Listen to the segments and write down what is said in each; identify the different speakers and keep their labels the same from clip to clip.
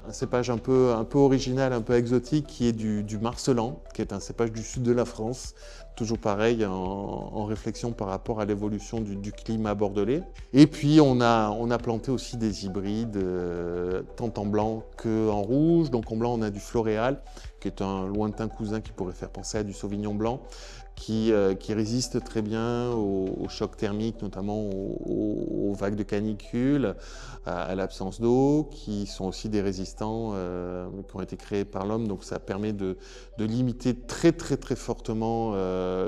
Speaker 1: un cépage un peu original, un peu exotique, qui est du Marselan, qui est un cépage du sud de la France. Toujours pareil, en réflexion par rapport à l'évolution du climat bordelais. Et puis on a planté aussi des hybrides, tant en blanc qu'en rouge. Donc en blanc, on a du Floréal, qui est un lointain cousin qui pourrait faire penser à du Sauvignon blanc, qui résiste très bien aux chocs thermiques, notamment aux vagues de canicule, à l'absence d'eau, qui sont aussi des résistants qui ont été créés par l'homme. Donc ça permet de limiter très fortement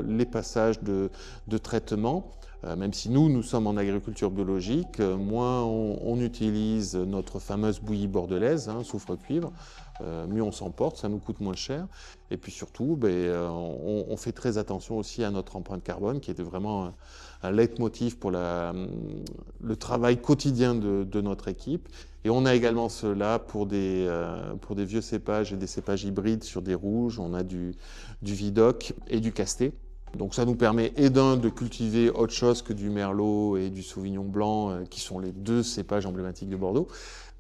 Speaker 1: les passages de traitement. Même si nous sommes en agriculture biologique, moins on utilise notre fameuse bouillie bordelaise, soufre-cuivre, mieux on s'en porte, ça nous coûte moins cher. Et puis surtout, on fait très attention aussi à notre empreinte carbone, qui était vraiment un leitmotiv pour le travail quotidien de notre équipe. Et on a également cela pour des vieux cépages et des cépages hybrides sur des rouges. On a du Vidocq et du Casté. Donc ça nous permet de cultiver autre chose que du Merlot et du Sauvignon blanc, qui sont les deux cépages emblématiques de Bordeaux.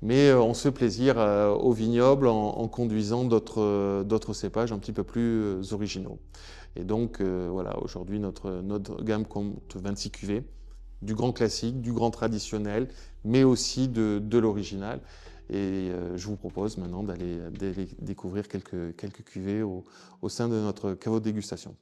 Speaker 1: Mais on se fait plaisir au vignoble en conduisant d'autres cépages un petit peu plus originaux. Et donc voilà, aujourd'hui notre gamme compte 26 cuvées, du grand classique, du grand traditionnel, mais aussi de l'original. Et je vous propose maintenant d'aller découvrir quelques cuvées au sein de notre caveau de dégustation.